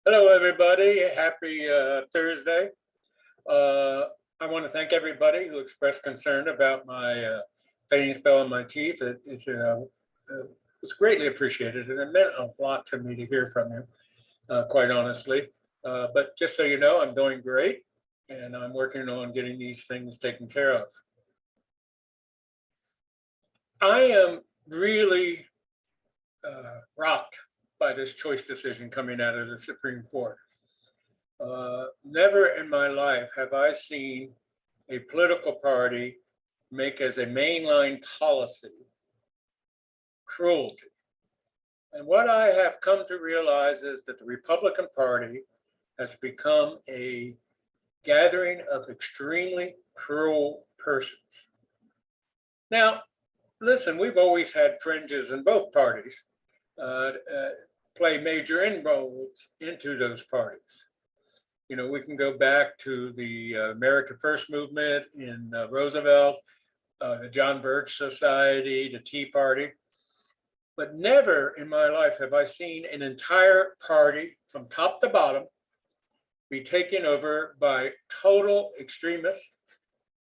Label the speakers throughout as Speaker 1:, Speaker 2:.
Speaker 1: Hello, everybody. Happy Thursday. I want to thank everybody who expressed concern about my fainting spell in my teeth. It was greatly appreciated, and it meant a lot to me to hear from you, quite honestly. But just so you know, I'm doing great, and I'm working on getting these things taken care of. I am really rocked by this choice decision coming out of the Supreme Court. Never in my life have I seen a political party make as a mainline policy cruelty. And what I have come to realize is that the Republican Party has become a gathering of extremely cruel persons. Now, listen, we've always had fringes in both parties play major inroads into those parties. You know, we can go back to the America First movement in Roosevelt, the John Birch Society, the Tea Party. But never in my life have I seen an entire party from top to bottom be taken over by total extremists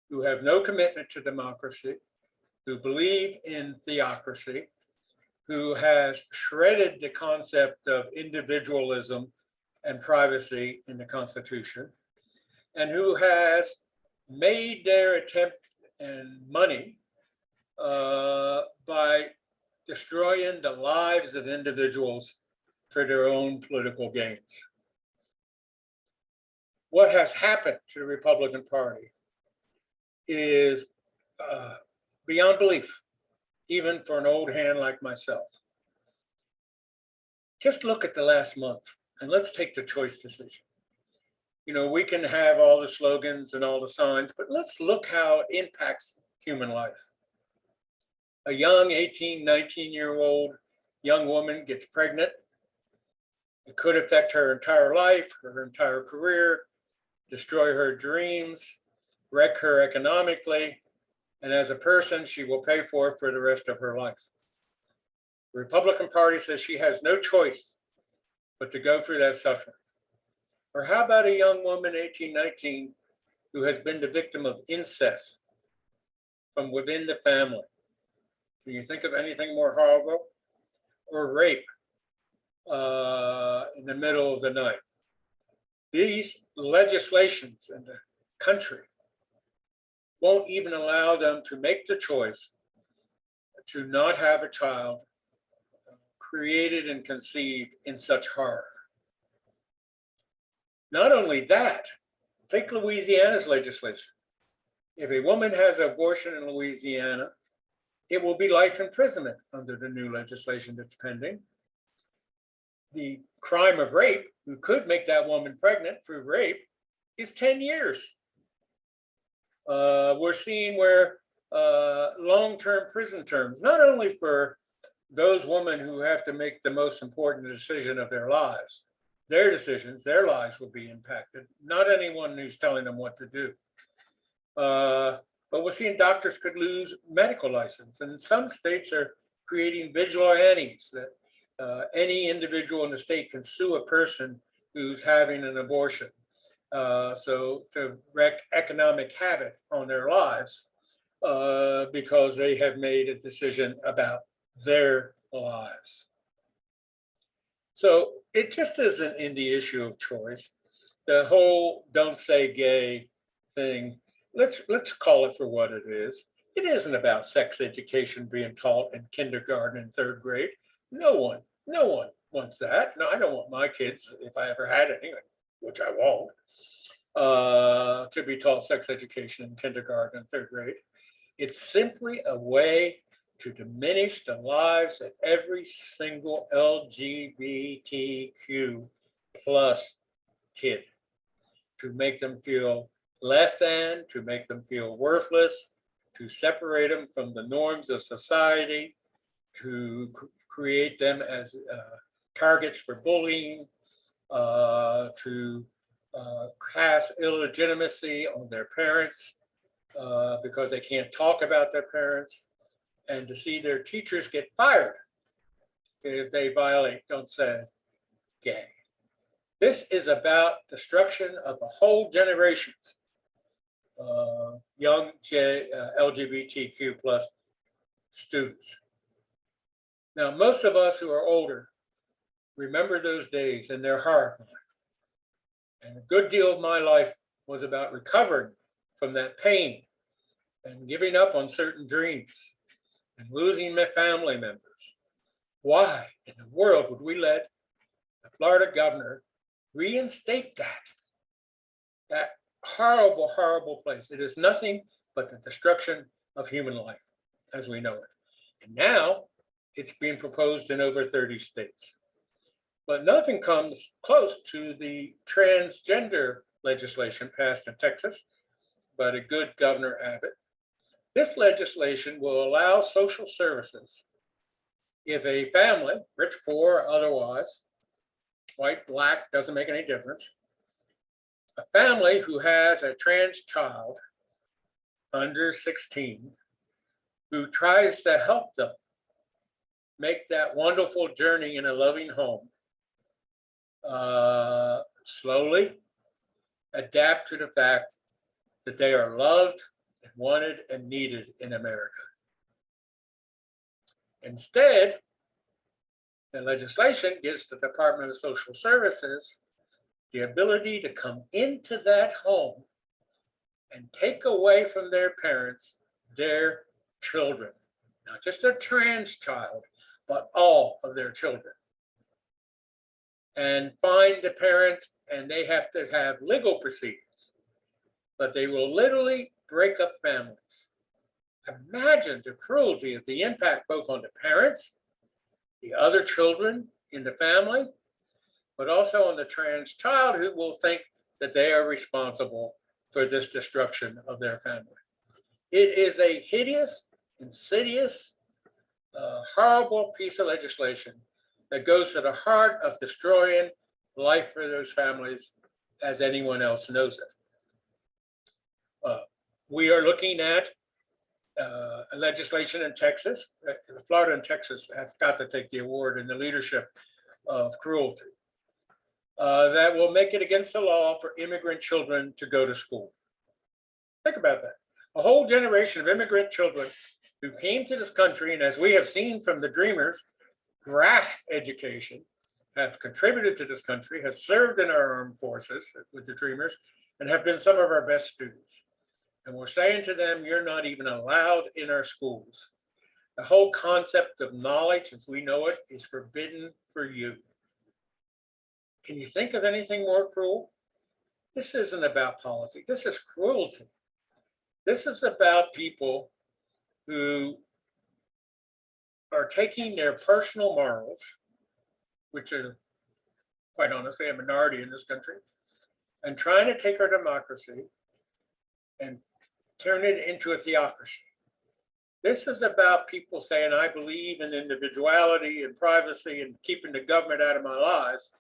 Speaker 1: who have no commitment to democracy, who believe in theocracy, who has shredded the concept of individualism and privacy in the Constitution, and who has made their attempt and money by destroying the lives of individuals for their own political gains. What has happened to the Republican Party is beyond belief, even for an old hand like myself. Just look at the last month and let's take the choice decision. You know, we can have all the slogans and all the signs, but let's look how it impacts human life. A young 18, 19-year-old young woman gets pregnant. It could affect her entire life, her entire career, destroy her dreams, wreck her economically, and as a person, she will pay for it for the rest of her life. The Republican Party says she has no choice but to go through that suffering. Or how about a young woman, 18, 19, who has been the victim of incest from within the family? Can you think of anything more horrible? Or rape in the middle of the night? These legislations in the country won't even allow them to make the choice to not have a child created and conceived in such horror. Not only that, take Louisiana's legislation. If a woman has an abortion in Louisiana, it will be life imprisonment under the new legislation that's pending. The crime of rape, who could make that woman pregnant through rape, is 10 years. We're seeing where long-term prison terms, not only for those women who have to make the most important decision of their lives, their decisions, their lives will be impacted, not anyone who's telling them what to do. But we're seeing doctors could lose medical license, and some states are creating vigilantes that any individual in the state can sue a person who's having an abortion. So to wreak economic havoc on their lives because they have made a decision about their lives. So it just isn't in the issue of choice. The whole "don't say gay" thing, let's call it for what it is. It isn't about sex education being taught in kindergarten and third grade. No one wants that. No, I don't want my kids, if I ever had any, which I won't, to be taught sex education in kindergarten and third grade. It's simply a way to diminish the lives of every single LGBTQ plus kid, to make them feel less than, to make them feel worthless, to separate them from the norms of society, to create them as targets for bullying, to cast illegitimacy on their parents because they can't talk about their parents, and to see their teachers get fired if they violate "don't say gay." This is about destruction of a whole generations of young LGBTQ plus students. Now, most of us who are older remember those days, and they're horrifying. And a good deal of my life was about recovering from that pain and giving up on certain dreams and losing my family members. Why in the world would we let the Florida governor reinstate that horrible, horrible place? It is nothing but the destruction of human life as we know it. And now it's being proposed in over 30 states. But nothing comes close to the transgender legislation passed in Texas by the good Governor Abbott. This legislation will allow social services if a family, rich, poor, or otherwise, white, black, doesn't make any difference, a family who has a trans child under 16 who tries to help them make that wonderful journey in a loving home, slowly adapt to the fact that they are loved and wanted and needed in America. Instead, the legislation gives the Department of Social Services the ability to come into that home and take away from their parents their children, not just a trans child, but all of their children, and find the parents, and they have to have legal proceedings, but they will literally break up families. Imagine the cruelty of the impact both on the parents, the other children in the family, but also on the trans child who will think that they are responsible for this destruction of their family. It is a hideous, insidious, horrible piece of legislation that goes to the heart of destroying life for those families as anyone else knows it. We are looking at legislation in Texas. Florida and Texas have got to take the award in the leadership of cruelty. That will make it against the law for immigrant children to go to school. Think about that. A whole generation of immigrant children who came to this country, and as we have seen from the Dreamers, grasp education, have contributed to this country, has served in our armed forces with the Dreamers, and have been some of our best students. And we're saying to them, you're not even allowed in our schools. The whole concept of knowledge, as we know it, is forbidden for you. Can you think of anything more cruel? This isn't about policy. This is cruelty. This is about people who are taking their personal morals, which are, quite honestly, a minority in this country, and trying to take our democracy and turn it into a theocracy. This is about people saying, I believe in individuality and privacy and keeping the government out of my lives,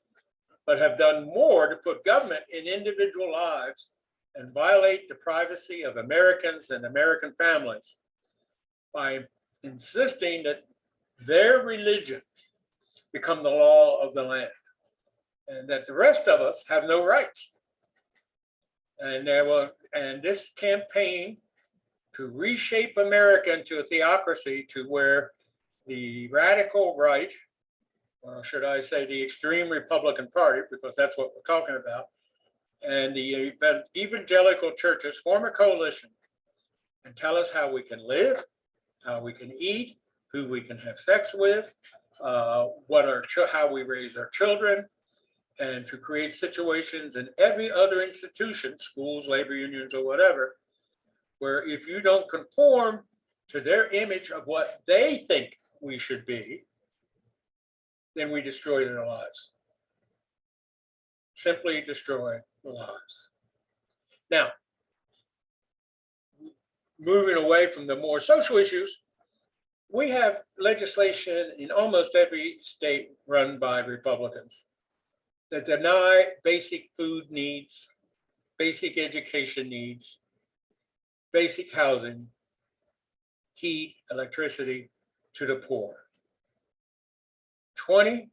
Speaker 1: but have done more to put government in individual lives and violate the privacy of Americans and American families by insisting that their religion become the law of the land and that the rest of us have no rights. And this campaign to reshape America into a theocracy to where the radical right, or should I say the extreme Republican Party, because that's what we're talking about, and the evangelical churches form a coalition and tell us how we can live, how we can eat, who we can have sex with, how we raise our children, and to create situations in every other institution, schools, labor unions, or whatever, where if you don't conform to their image of what they think we should be, then we destroy their lives. Simply destroy the lives. Now, moving away from the more social issues, we have legislation in almost every state run by Republicans that deny basic food needs, basic education needs, basic housing, heat, electricity to the poor. 20%,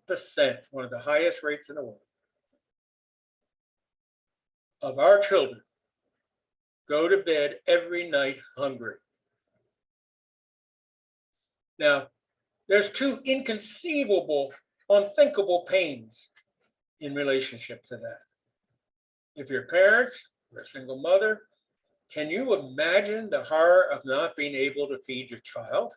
Speaker 1: one of the highest rates in the world, of our children go to bed every night hungry. Now, there's two inconceivable, unthinkable pains in relationship to that. If your parents, you're a single mother, can you imagine the horror of not being able to feed your child?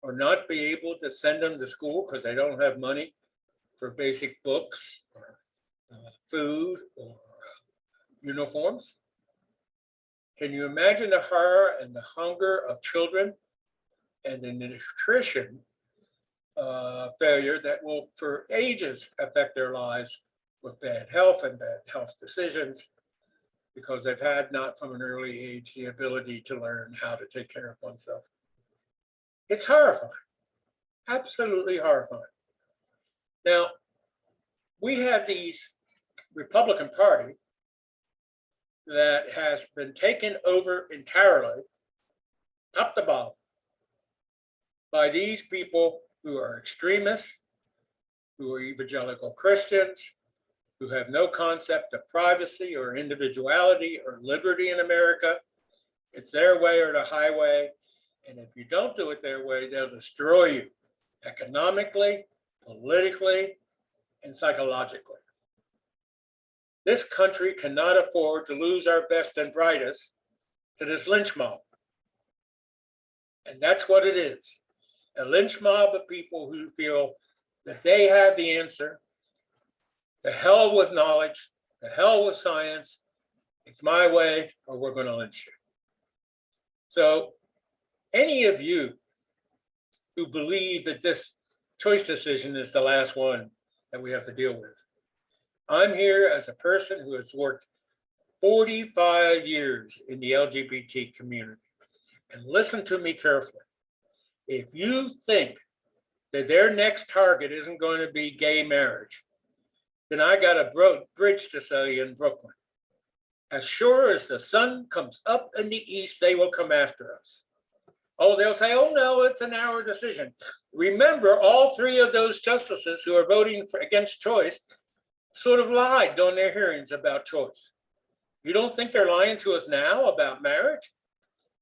Speaker 1: Or not be able to send them to school because they don't have money for basic books or food or uniforms? Can you imagine the horror and the hunger of children and the nutrition failure that will for ages affect their lives with bad health and bad health decisions because they've had not from an early age the ability to learn how to take care of oneself? It's horrifying, absolutely horrifying. Now, we have these Republican Party that has been taken over entirely, top to bottom, by these people who are extremists, who are evangelical Christians, who have no concept of privacy or individuality or liberty in America. It's their way or the highway. And if you don't do it their way, they'll destroy you economically, politically, and psychologically. This country cannot afford to lose our best and brightest to this lynch mob. And that's what it is. A lynch mob of people who feel that they have the answer. The hell with knowledge, the hell with science. It's my way or we're going to lynch you. So any of you who believe that this choice decision is the last one that we have to deal with, I'm here as a person who has worked 45 years in the LGBT community. And listen to me carefully. If you think that their next target isn't going to be gay marriage, then I got a bridge to sell you in Brooklyn. As sure as the sun comes up in the east, they will come after us. Oh, they'll say, oh no, it's an our decision. Remember, all three of those justices who are voting against choice sort of lied during their hearings about choice. You don't think they're lying to us now about marriage?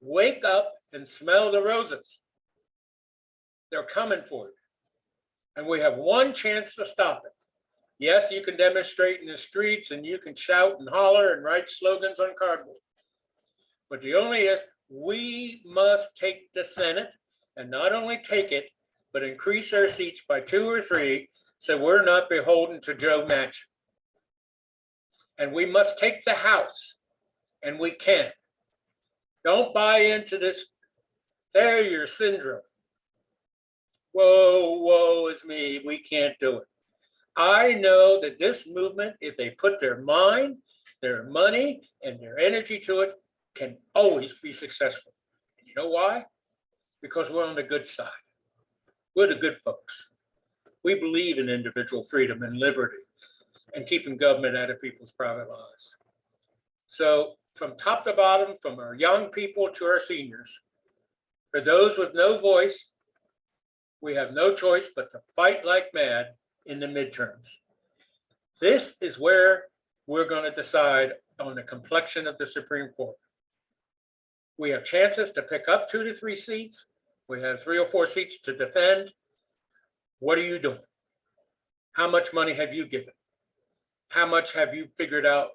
Speaker 1: Wake up and smell the roses. They're coming for you. And we have one chance to stop it. Yes, you can demonstrate in the streets and you can shout and holler and write slogans on cardboard. But the only is we must take the Senate and not only take it, but increase our seats by 2 or 3 so we're not beholden to Joe Manchin. And we must take the House, and we can. Don't buy into this failure syndrome. Whoa, woe is me, we can't do it. I know that this movement, if they put their mind, their money, and their energy to it, can always be successful. You know why? Because we're on the good side. We're the good folks. We believe in individual freedom and liberty and keeping government out of people's private lives. So from top to bottom, from our young people to our seniors, for those with no voice, we have no choice but to fight like mad in the midterms. This is where we're going to decide on the complexion of the Supreme Court. We have chances to pick up 2 to 3 seats. We have 3 or 4 seats to defend. What are you doing? How much money have you given? How much have you figured out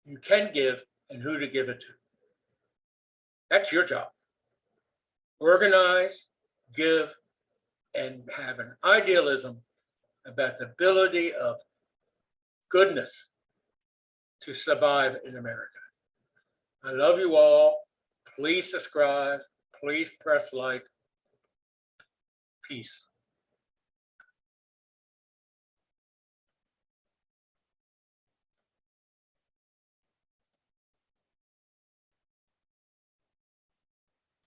Speaker 1: you can give and who to give it to? That's your job. Organize, give, and have an idealism about the ability of goodness to survive in America. I love you all. Please subscribe. Please press like. Peace.